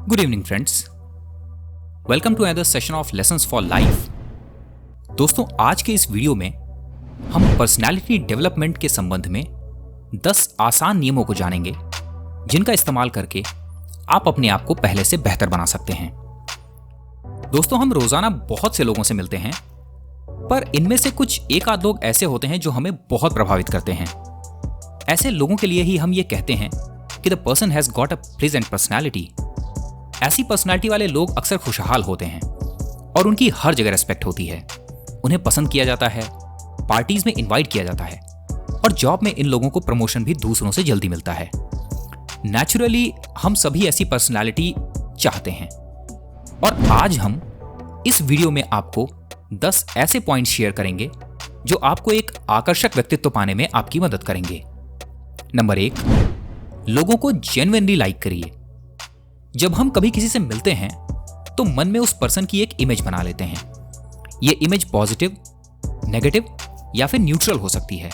Good evening friends, welcome to another session of lessons for life. दोस्तों, आज के इस वीडियो में हम पर्सनालिटी डेवलपमेंट के संबंध में 10 आसान नियमों को जानेंगे जिनका इस्तेमाल करके आप अपने आप को पहले से बेहतर बना सकते हैं। दोस्तों, हम रोजाना बहुत से लोगों से मिलते हैं, पर इनमें से कुछ एक आध लोग ऐसे होते हैं जो हमें बहुत प्रभावित करते हैं। ऐसे लोगों के लिए ही हम ये कहते हैं कि the person has got a pleasant personality. ऐसी पर्सनालिटी वाले लोग अक्सर खुशहाल होते हैं और उनकी हर जगह रिस्पेक्ट होती है। उन्हें पसंद किया जाता है, पार्टीज में इनवाइट किया जाता है और जॉब में इन लोगों को प्रमोशन भी दूसरों से जल्दी मिलता है। नेचुरली हम सभी ऐसी पर्सनालिटी चाहते हैं और आज हम इस वीडियो में आपको 10 ऐसे पॉइंट्स शेयर करेंगे जो आपको एक आकर्षक व्यक्तित्व पाने में आपकी मदद करेंगे। नंबर 1, लोगों को जेन्युइनली लाइक करिए। जब हम कभी किसी से मिलते हैं तो मन में उस पर्सन की एक इमेज बना लेते हैं। ये इमेज पॉजिटिव, नेगेटिव या फिर न्यूट्रल हो सकती है।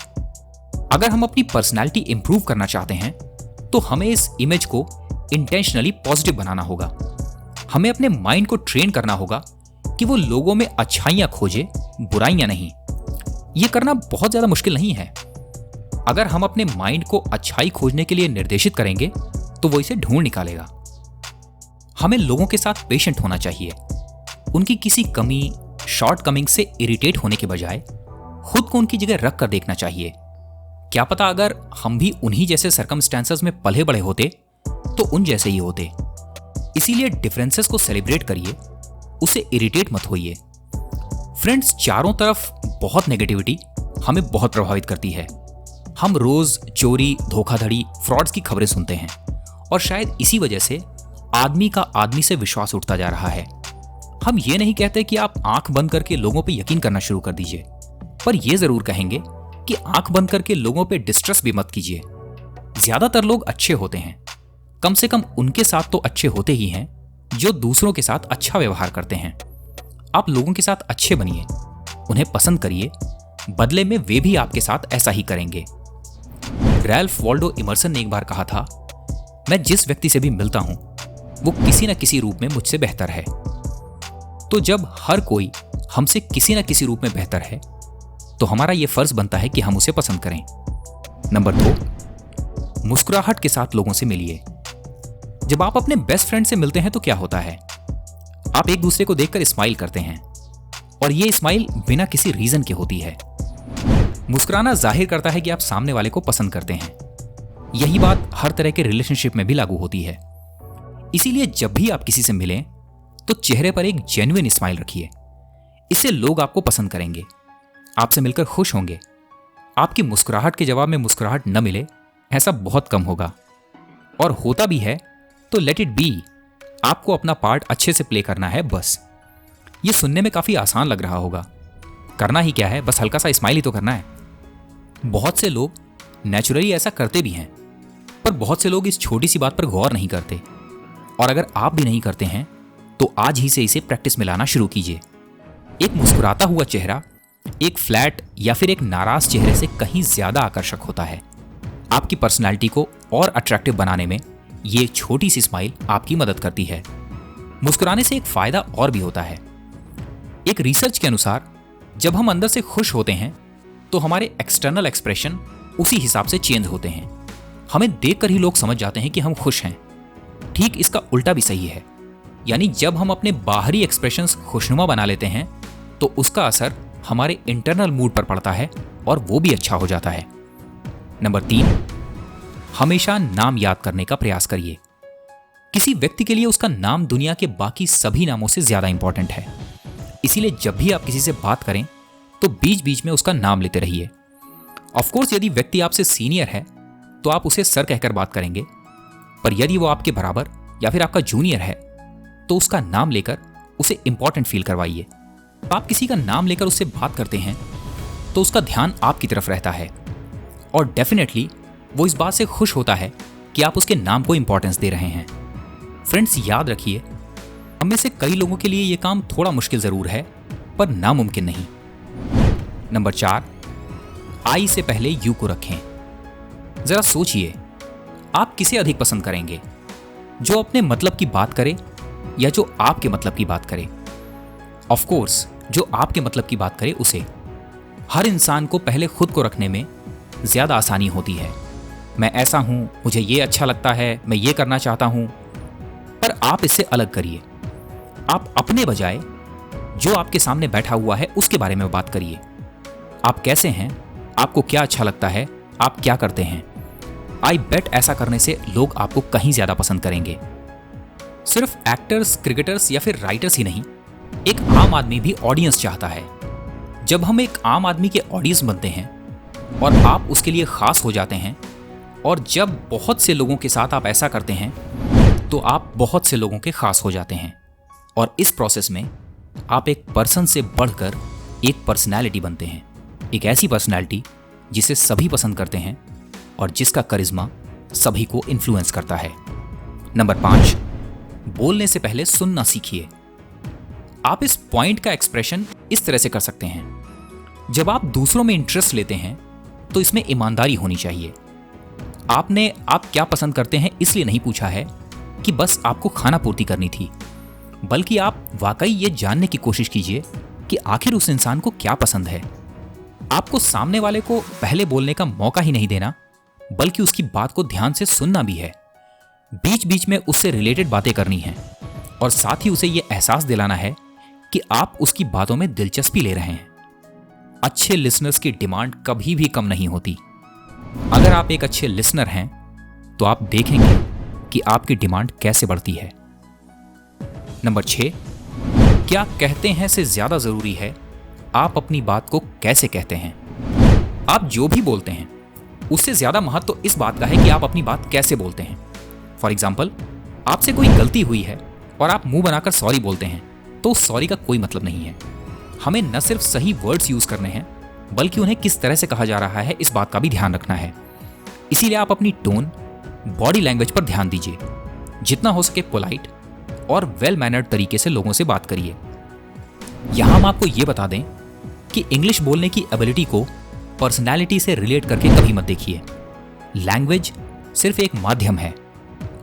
अगर हम अपनी पर्सनालिटी इंप्रूव करना चाहते हैं तो हमें इस इमेज को इंटेंशनली पॉजिटिव बनाना होगा। हमें अपने माइंड को ट्रेन करना होगा कि वो लोगों में अच्छाइयां खोजे, बुराइयां नहीं। ये करना बहुत ज्यादा मुश्किल नहीं है। अगर हम अपने माइंड को अच्छाई खोजने के लिए निर्देशित करेंगे तो वो इसे ढूंढ निकालेगा। हमें लोगों के साथ पेशेंट होना चाहिए। उनकी किसी कमी, शॉर्टकमिंग से इरिटेट होने के बजाय खुद को उनकी जगह रख कर देखना चाहिए। क्या पता अगर हम भी उन्हीं जैसे सर्कमस्टेंसेस में पले बड़े होते तो उन जैसे ही होते। इसीलिए डिफरेंसेस को सेलिब्रेट करिए, उसे इरिटेट मत होइए। फ्रेंड्स, चारों तरफ बहुत नेगेटिविटी हमें बहुत प्रभावित करती है। हम रोज चोरी, धोखाधड़ी, फ्रॉड्स की खबरें सुनते हैं और शायद इसी वजह से आदमी का आदमी से विश्वास उठता जा रहा है। हम ये नहीं कहते कि आप आंख बंद करके लोगों पे यकीन करना शुरू कर दीजिए, पर यह जरूर कहेंगे कि आंख बंद करके लोगों पे डिस्ट्रस्ट भी मत कीजिए। ज्यादातर लोग अच्छे होते हैं, कम से कम उनके साथ तो अच्छे होते ही हैं जो दूसरों के साथ अच्छा व्यवहार करते हैं। आप लोगों के साथ अच्छे बनिए, उन्हें पसंद करिए, बदले में वे भी आपके साथ ऐसा ही करेंगे। रैल्फ वॉल्डो इमर्सन ने एक बार कहा था, मैं जिस व्यक्ति से भी मिलता हूं वो किसी न किसी रूप में मुझसे बेहतर है। तो जब हर कोई हमसे किसी न किसी रूप में बेहतर है तो हमारा यह फर्ज बनता है कि हम उसे पसंद करें। नंबर 2, मुस्कुराहट के साथ लोगों से मिलिए। जब आप अपने बेस्ट फ्रेंड से मिलते हैं तो क्या होता है, आप एक दूसरे को देखकर स्माइल करते हैं और यह स्माइल बिना किसी रीजन के होती है। मुस्कुराना जाहिर करता है कि आप सामने वाले को पसंद करते हैं। यही बात हर तरह के रिलेशनशिप में भी लागू होती है। इसीलिए जब भी आप किसी से मिलें तो चेहरे पर एक जेन्युइन स्माइल रखिए। इससे लोग आपको पसंद करेंगे, आपसे मिलकर खुश होंगे। आपकी मुस्कुराहट के जवाब में मुस्कुराहट न मिले ऐसा बहुत कम होगा, और होता भी है तो लेट इट बी। आपको अपना पार्ट अच्छे से प्ले करना है बस। ये सुनने में काफी आसान लग रहा होगा। करना ही क्या है, बस हल्का सा स्माइल ही तो करना है। बहुत से लोग नेचुरली ऐसा करते भी हैं, पर बहुत से लोग इस छोटी सी बात पर गौर नहीं करते। और अगर आप भी नहीं करते हैं तो आज ही से इसे प्रैक्टिस में लाना शुरू कीजिए। एक मुस्कुराता हुआ चेहरा एक फ्लैट या फिर एक नाराज चेहरे से कहीं ज्यादा आकर्षक होता है। आपकी पर्सनालिटी को और अट्रैक्टिव बनाने में ये छोटी सी स्माइल आपकी मदद करती है। मुस्कुराने से एक फायदा और भी होता है। एक रिसर्च के अनुसार जब हम अंदर से खुश होते हैं तो हमारे एक्सटर्नल एक्सप्रेशन उसी हिसाब से चेंज होते हैं। हमें देखकर ही लोग समझ जाते हैं कि हम खुश हैं। ठीक इसका उल्टा भी सही है, यानी जब हम अपने बाहरी एक्सप्रेशंस खुशनुमा बना लेते हैं तो उसका असर हमारे इंटरनल मूड पर पड़ता है और वो भी अच्छा हो जाता है। नंबर 3, हमेशा नाम याद करने का प्रयास करिए। किसी व्यक्ति के लिए उसका नाम दुनिया के बाकी सभी नामों से ज्यादा इंपॉर्टेंट है। इसीलिए जब भी आप किसी से बात करें तो बीच बीच में उसका नाम लेते रहिए। ऑफ कोर्स, यदि व्यक्ति आपसे सीनियर है तो आप उसे सर कहकर बात करेंगे, पर यदि वो आपके बराबर या फिर आपका जूनियर है तो उसका नाम लेकर उसे इंपॉर्टेंट फील करवाइए। आप किसी का नाम लेकर उससे बात करते हैं तो उसका ध्यान आपकी तरफ रहता है और डेफिनेटली वो इस बात से खुश होता है कि आप उसके नाम को इंपॉर्टेंस दे रहे हैं। फ्रेंड्स, याद रखिए, हम में से कई लोगों के लिए ये काम थोड़ा मुश्किल जरूर है, पर नामुमकिन नहीं। नंबर 4, आई से पहले यू को रखें। जरा सोचिए, आप किसे अधिक पसंद करेंगे, जो अपने मतलब की बात करे या जो आपके मतलब की बात करे। ऑफ कोर्स जो आपके मतलब की बात करे उसे। हर इंसान को पहले खुद को रखने में ज्यादा आसानी होती है। मैं ऐसा हूं, मुझे ये अच्छा लगता है, मैं ये करना चाहता हूं। पर आप इससे अलग करिए। आप अपने बजाय जो आपके सामने बैठा हुआ है उसके बारे में बात करिए। आप कैसे हैं, आपको क्या अच्छा लगता है, आप क्या करते हैं। आई बेट ऐसा करने से लोग आपको कहीं ज्यादा पसंद करेंगे। सिर्फ एक्टर्स, क्रिकेटर्स या फिर राइटर्स ही नहीं, एक आम आदमी भी ऑडियंस चाहता है। जब हम एक आम आदमी के ऑडियंस बनते हैं और आप उसके लिए खास हो जाते हैं, और जब बहुत से लोगों के साथ आप ऐसा करते हैं तो आप बहुत से लोगों के खास हो जाते हैं। और इस प्रोसेस में आप एक पर्सन से बढ़कर एक पर्सनैलिटी बनते हैं। एक ऐसी पर्सनैलिटी जिसे सभी पसंद करते हैं और जिसका करिश्मा सभी को इन्फ्लुएंस करता है। नंबर 5, बोलने से पहले सुनना सीखिए। आप इस पॉइंट का एक्सप्रेशन इस तरह से कर सकते हैं। जब आप दूसरों में इंटरेस्ट लेते हैं तो इसमें ईमानदारी होनी चाहिए। आपने आप क्या पसंद करते हैं इसलिए नहीं पूछा है कि बस आपको खाना पूर्ति करनी थी, बल्कि आप वाकई ये जानने की कोशिश कीजिए कि आखिर उस इंसान को क्या पसंद है। आपको सामने वाले को पहले बोलने का मौका ही नहीं देना, बल्कि उसकी बात को ध्यान से सुनना भी है। बीच बीच में उससे रिलेटेड बातें करनी है और साथ ही उसे यह एहसास दिलाना है कि आप उसकी बातों में दिलचस्पी ले रहे हैं। अच्छे लिसनर्स की डिमांड कभी भी कम नहीं होती। अगर आप एक अच्छे लिसनर हैं तो आप देखेंगे कि आपकी डिमांड कैसे बढ़ती है। नंबर 6, क्या कहते हैं से ज्यादा जरूरी है आप अपनी बात को कैसे कहते हैं। आप जो भी बोलते हैं उससे ज्यादा महत्व तो इस बात का है कि आप अपनी बात कैसे बोलते हैं। फॉर एग्जाम्पल, आपसे कोई गलती हुई है और आप मुंह बनाकर सॉरी बोलते हैं तो सॉरी का कोई मतलब नहीं है। हमें न सिर्फ सही वर्ड्स यूज करने हैं, बल्कि उन्हें किस तरह से कहा जा रहा है इस बात का भी ध्यान रखना है। इसीलिए आप अपनी टोन, बॉडी लैंग्वेज पर ध्यान दीजिए। जितना हो सके पोलाइट और वेल मैनर्ड तरीके से लोगों से बात करिए। यहां हम आपको यह बता दें कि इंग्लिश बोलने की एबिलिटी को पर्सनैलिटी से रिलेट करके कभी मत देखिए। लैंग्वेज सिर्फ एक माध्यम है।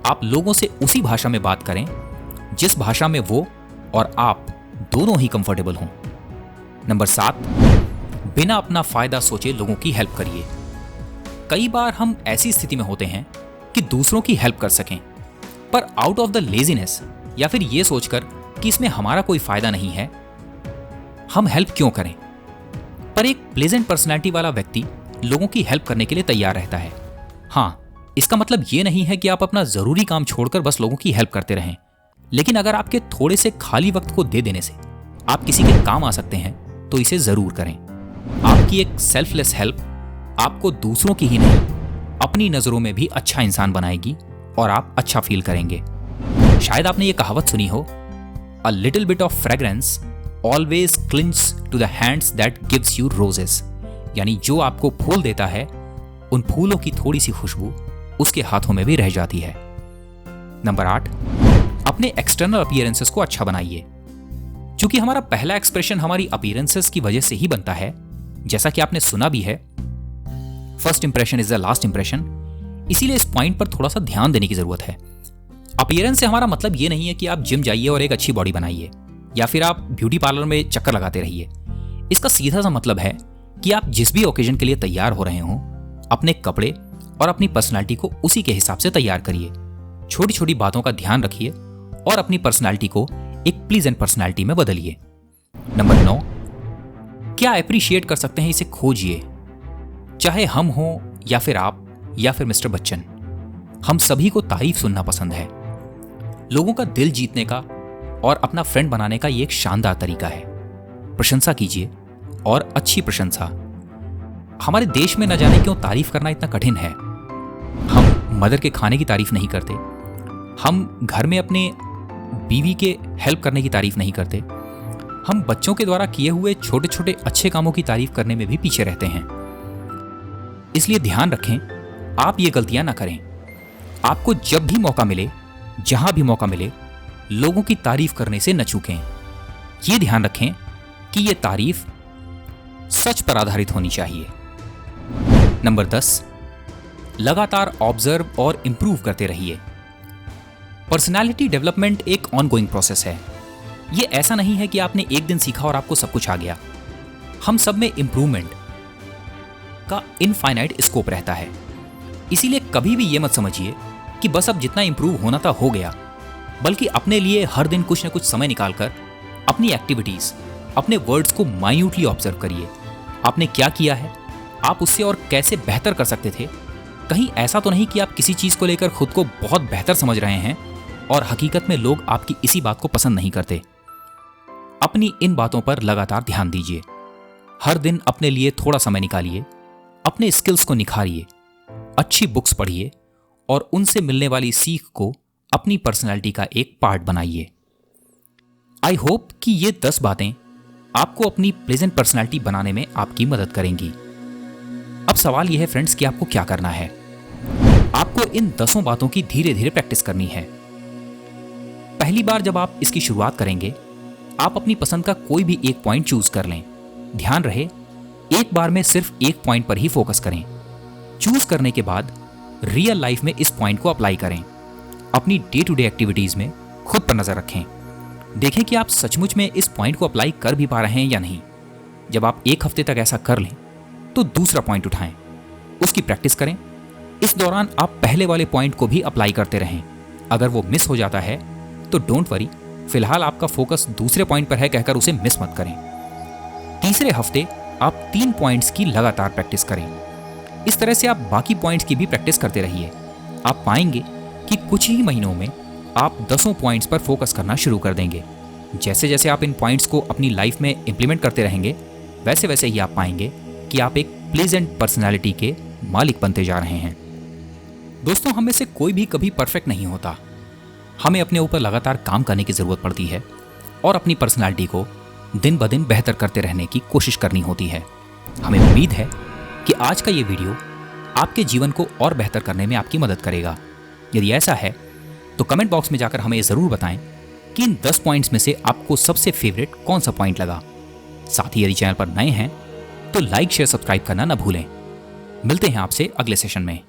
आप लोगों से उसी भाषा में बात करें जिस भाषा में वो और आप दोनों ही कंफर्टेबल हों। नंबर 7, बिना अपना फायदा सोचे लोगों की हेल्प करिए। कई बार हम ऐसी स्थिति में होते हैं कि दूसरों की हेल्प कर सकें, पर आउट ऑफ द लेजीनेस या फिर ये सोचकर कि इसमें हमारा कोई फायदा नहीं है, हम हेल्प क्यों करें। पर एक प्लेजेंट पर्सनैलिटी वाला व्यक्ति लोगों की हेल्प करने के लिए तैयार रहता है। हाँ, इसका मतलब ये नहीं है कि आप अपना जरूरी काम छोड़कर बस लोगों की हेल्प करते रहें, लेकिन अगर आपके थोड़े से खाली वक्त को दे देने से आप किसी के काम आ सकते हैं तो इसे जरूर करें। आपकी एक सेल्फलेस हेल्प आपको दूसरों की ही नहीं, अपनी नजरों में भी अच्छा इंसान बनाएगी और आप अच्छा फील करेंगे। शायद आपने ये कहावत सुनी हो, a little bit of fragrance always clings to the hands that gives you roses. यानी जो आपको फूल देता है, उन फूलों की थोड़ी सी खुशबू उसके हाथों में भी रह जाती है। नंबर 8, अपने एक्सटर्नल अपीयरेंसेस को अच्छा बनाइए। क्योंकि हमारा पहला एक्सप्रेशन हमारी अपीयरेंसेस की वजह से ही बनता है। जैसा कि आपने सुना भी है, first impression is the last impression. इसीलिए इस पॉइंट पर थोड़ा सा ध्यान देने की जरूरत है। अपीयरेंस से हमारा मतलब ये नहीं है कि आप जिम जाइए और एक अच्छी बॉडी बनाइए, या फिर आप ब्यूटी पार्लर में चक्कर लगाते रहिए। इसका सीधा सा मतलब है कि आप जिस भी ओकेजन के लिए तैयार हो रहे हों, अपने कपड़े और अपनी पर्सनालिटी को उसी के हिसाब से तैयार करिए। छोटी छोटी बातों का ध्यान रखिए और अपनी पर्सनालिटी को एक प्लीजेंट पर्सनालिटी में बदलिए। नंबर 9, क्या अप्रिशिएट कर सकते हैं इसे खोजिए। चाहे हम हों या फिर आप या फिर मिस्टर बच्चन, हम सभी को तारीफ सुनना पसंद है। लोगों का दिल जीतने का और अपना फ्रेंड बनाने का ये एक शानदार तरीका है। प्रशंसा कीजिए, और अच्छी प्रशंसा। हमारे देश में न जाने क्यों तारीफ करना इतना कठिन है। हम मदर के खाने की तारीफ नहीं करते, हम घर में अपने बीवी के हेल्प करने की तारीफ नहीं करते, हम बच्चों के द्वारा किए हुए छोटे छोटे अच्छे कामों की तारीफ करने में भी पीछे रहते हैं। इसलिए ध्यान रखें, आप ये गलतियां ना करें। आपको जब भी मौका मिले, जहां भी मौका मिले, लोगों की तारीफ करने से न चूकें। ये ध्यान रखें कि ये तारीफ सच पर आधारित होनी चाहिए। नंबर 10, लगातार ऑब्जर्व और इंप्रूव करते रहिए। पर्सनालिटी डेवलपमेंट एक ऑनगोइंग प्रोसेस है। ये ऐसा नहीं है कि आपने एक दिन सीखा और आपको सब कुछ आ गया। हम सब में इंप्रूवमेंट का इनफाइनाइट स्कोप रहता है। इसीलिए कभी भी ये मत समझिए कि बस अब जितना इंप्रूव होना था हो गया, बल्कि अपने लिए हर दिन कुछ न कुछ समय निकालकर अपनी एक्टिविटीज, अपने वर्ड्स को माइन्यूटली ऑब्जर्व करिए। आपने क्या किया है, आप उससे और कैसे बेहतर कर सकते थे। कहीं ऐसा तो नहीं कि आप किसी चीज को लेकर खुद को बहुत बेहतर समझ रहे हैं और हकीकत में लोग आपकी इसी बात को पसंद नहीं करते। अपनी इन बातों पर लगातार ध्यान दीजिए। हर दिन अपने लिए थोड़ा समय निकालिए, अपने स्किल्स को निखारिए, अच्छी बुक्स पढ़िए और उनसे मिलने वाली सीख को अपनी पर्सनैलिटी का एक पार्ट बनाइए। आई होप कि ये 10 बातें आपको अपनी प्लेजेंट पर्सनैलिटी बनाने में आपकी मदद करेंगी। अब सवाल यह है फ्रेंड्स कि आपको क्या करना है। आपको इन 10 बातों की धीरे धीरे प्रैक्टिस करनी है। पहली बार जब आप इसकी शुरुआत करेंगे, आप अपनी पसंद का कोई भी एक पॉइंट चूज कर लें। ध्यान रहे, एक बार में सिर्फ एक पॉइंट पर ही फोकस करें। चूज करने के बाद रियल लाइफ में इस पॉइंट को अप्लाई करें। अपनी डे टू डे एक्टिविटीज में खुद पर नजर रखें। देखें कि आप सचमुच में इस पॉइंट को अप्लाई कर भी पा रहे हैं या नहीं। जब आप एक हफ्ते तक ऐसा कर लें तो दूसरा पॉइंट उठाएं, उसकी प्रैक्टिस करें। इस दौरान आप पहले वाले पॉइंट को भी अप्लाई करते रहें। अगर वो मिस हो जाता है तो डोंट वरी, फिलहाल आपका फोकस दूसरे पॉइंट पर है कहकर उसे मिस मत करें। तीसरे हफ्ते आप 3 पॉइंट्स की लगातार प्रैक्टिस करें। इस तरह से आप बाकी पॉइंट्स की भी प्रैक्टिस करते रहिए। आप पाएंगे कि कुछ ही महीनों में आप 10 पॉइंट्स पर फोकस करना शुरू कर देंगे। जैसे जैसे आप इन पॉइंट्स को अपनी लाइफ में इंप्लीमेंट करते रहेंगे, वैसे वैसे ही आप पाएंगे कि आप एक प्लेजेंट पर्सनालिटी के मालिक बनते जा रहे हैं। दोस्तों, हम में से कोई भी कभी परफेक्ट नहीं होता। हमें अपने ऊपर लगातार काम करने की जरूरत पड़ती है और अपनी पर्सनालिटी को दिन ब दिन बेहतर करते रहने की कोशिश करनी होती है। हमें उम्मीद है कि आज का ये वीडियो आपके जीवन को और बेहतर करने में आपकी मदद करेगा। यदि ऐसा है तो कमेंट बॉक्स में जाकर हमें ज़रूर बताएं कि इन 10 पॉइंट्स में से आपको सबसे फेवरेट कौन सा पॉइंट लगा। साथ ही यदि चैनल पर नए हैं तो लाइक, शेयर, सब्सक्राइब करना ना भूलें। मिलते हैं आपसे अगले सेशन में।